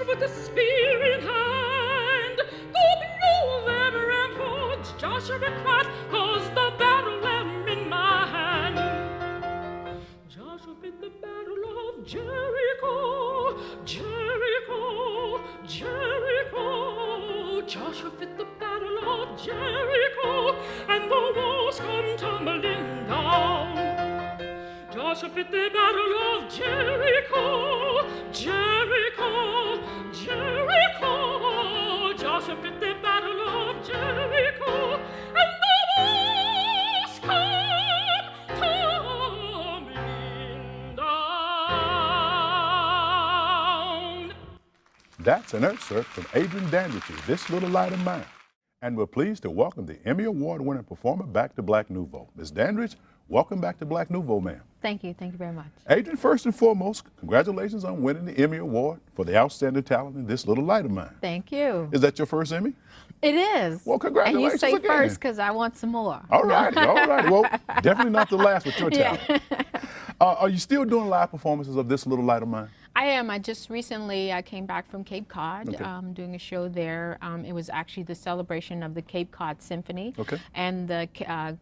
with the spear in hand. Go below there and hold Joshua cried, 'cause the battle am in my hand. Joshua fit the battle of Jericho, Jericho, Jericho. Joshua fit the battle of Jericho, and the walls come tumbling down. Joshua fit the battle of Jericho, Jericho, Jericho. Joshua fit the battle of Jericho, and the walls come tumbling down. That's an excerpt from Adrienne Danrich's This Little Light of Mine. And we're pleased to welcome the Emmy Award-winning performer back to Black Nouveau. Ms. Danrich, welcome back to Black Nouveau, ma'am. Thank you very much. Adrienne, first and foremost, congratulations on winning the Emmy Award for the outstanding talent in This Little Light of Mine. Thank you. Is that your first Emmy? It is. Well, congratulations And you say again. first because I want some more. All right, all right. Well, definitely not the last with your talent. Are you still doing live performances of This Little Light of Mine? I am. I just recently came back from Cape Cod, Okay. doing a show there. It was actually the celebration of the Cape Cod Symphony and the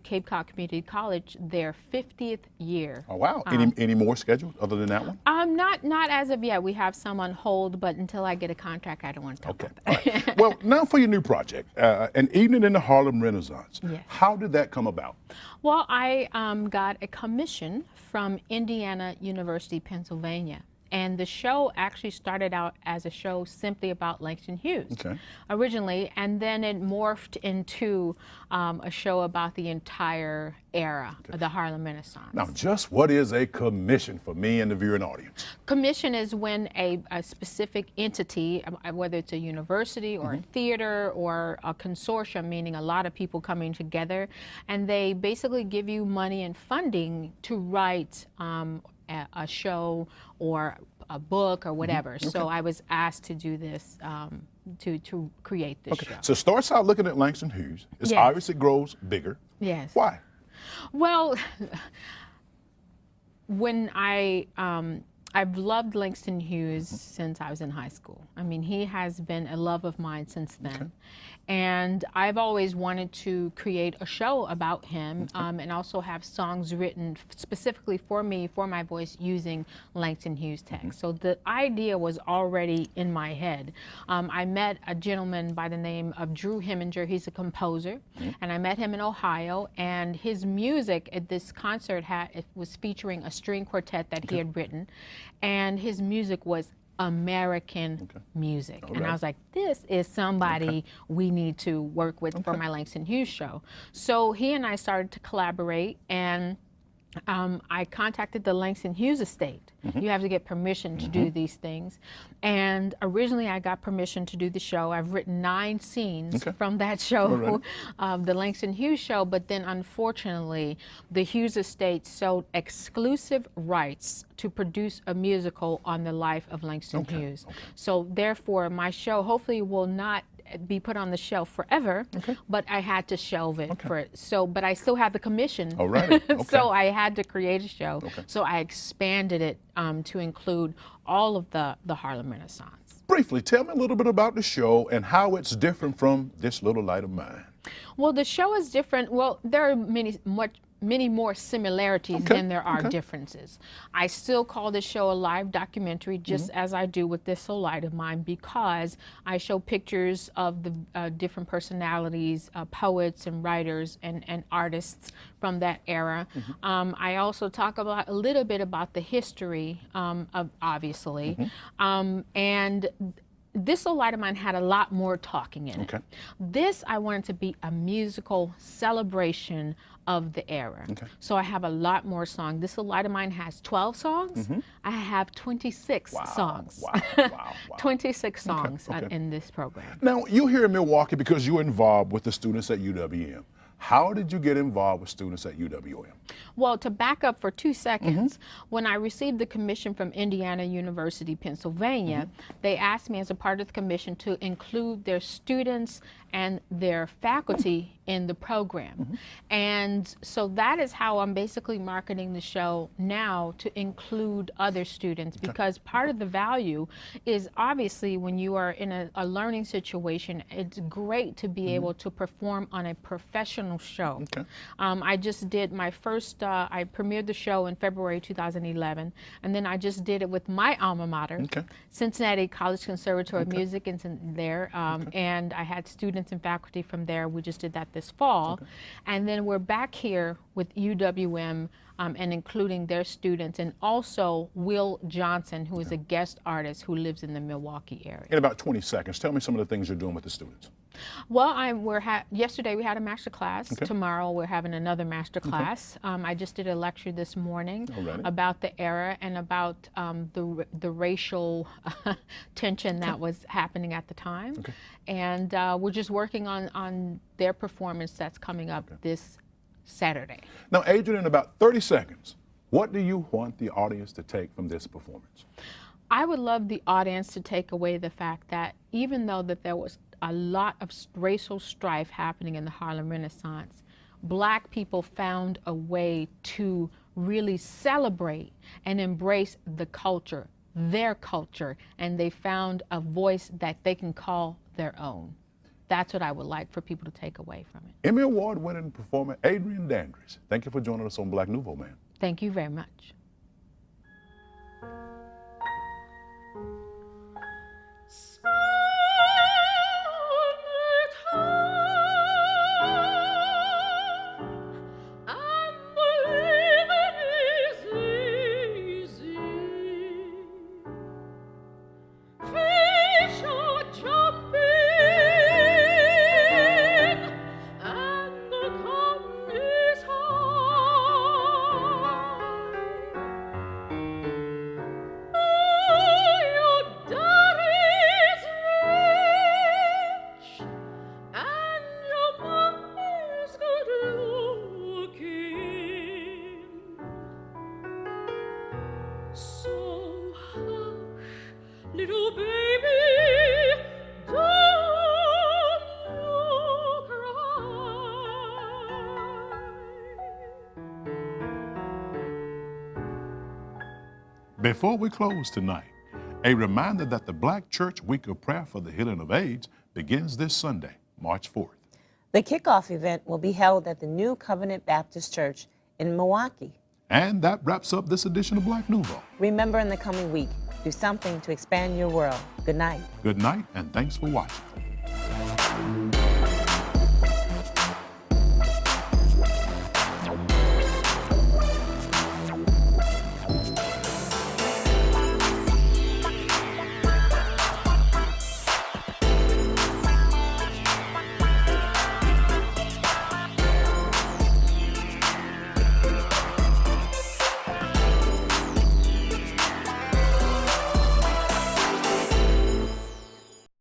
Cape Cod Community College, their 50th year. Oh, wow. Any more scheduled other than that one? Not as of yet. We have some on hold, but until I get a contract, I don't want to talk about that. All right. Well, now for your new project, An Evening in the Harlem Renaissance. Yes. How did that come about? Well, I got a commission from Indiana University, Pennsylvania. And the show actually started out as a show simply about Langston Hughes originally, and then it morphed into a show about the entire era of the Harlem Renaissance. Now, just what is a commission for me and the viewing audience? Commission is when a specific entity, whether it's a university or a theater or a consortium, meaning a lot of people coming together, and they basically give you money and funding to write a show or a book or whatever. So I was asked to do this, to create this show. So it starts out looking at Langston Hughes. It's obvious it grows bigger. Yes. Why? Well, when I've loved Langston Hughes since I was in high school. I mean, he has been a love of mine since then. And I've always wanted to create a show about him and also have songs written specifically for me, for my voice, using Langston Hughes text. So the idea was already in my head. I met a gentleman by the name of Drew Heminger. He's a composer. And I met him in Ohio. And his music at this concert was featuring a string quartet that he had written. And his music was American music. And I was like, this is somebody we need to work with for my Langston Hughes show. So he and I started to collaborate, and I contacted the Langston Hughes estate. You have to get permission to do these things. And originally I got permission to do the show. I've written 9 scenes from that show, the Langston Hughes show, but then unfortunately the Hughes estate sold exclusive rights to produce a musical on the life of Langston Hughes. So therefore my show hopefully will not be put on the shelf forever, but I had to shelve it for it. So, but I still have the commission. So I had to create a show. So I expanded it to include all of the Harlem Renaissance. Briefly, tell me a little bit about the show and how it's different from This Little Light of Mine. Well, the show is different. Well, there are many more similarities than there are differences. I still call this show a live documentary, just as I do with This Little Light of Mine, because I show pictures of the different personalities, poets and writers and artists from that era. I also talk about a little bit about the history of obviously, and This Little Light of Mine had a lot more talking in it. This I wanted to be a musical celebration of the era. So I have a lot more songs. This Little Light of Mine has 12 songs. I have 26 songs. 26 songs in this program. Now, you're here in Milwaukee because you're involved with the students at UWM. How did you get involved with students at UWM? Well, to back up for 2 seconds, when I received the commission from Indiana University, Pennsylvania, they asked me as a part of the commission to include their students and their faculty in the program. And so that is how I'm basically marketing the show now, to include other students, because part of the value is obviously when you are in a learning situation, it's great to be able to perform on a professional show. I just did my first, I premiered the show in February 2011, and then I just did it with my alma mater, Cincinnati College Conservatory of Music there, and I had students and faculty from there. We just did that this fall, and then we're back here with UWM and including their students, and also Will Johnson, who is a guest artist who lives in the Milwaukee area. In about 20 seconds, tell me some of the things you're doing with the students. Well, yesterday we had a master class. Tomorrow we're having another master class. I just did a lecture this morning about the era and about the racial tension that was happening at the time. And we're just working on their performance that's coming up this Saturday. Now, Adrienne, in about 30 seconds, what do you want the audience to take from this performance? I would love the audience to take away the fact that even though that there was a lot of racial strife happening in the Harlem Renaissance, Black people found a way to really celebrate and embrace the culture, their culture, and they found a voice that they can call their own. That's what I would like for people to take away from it. Emmy Award-winning performer Adrienne Danrich, thank you for joining us on Black Nouveau, ma'am. Thank you very much. Little baby, don't you cry. Before we close tonight, a reminder that the Black Church Week of Prayer for the Healing of AIDS begins this Sunday, March 4th. The kickoff event will be held at the New Covenant Baptist Church in Milwaukee. And that wraps up this edition of Black Nouveau. Remember, in the coming week, do something to expand your world. Good night. Good night, and thanks for watching.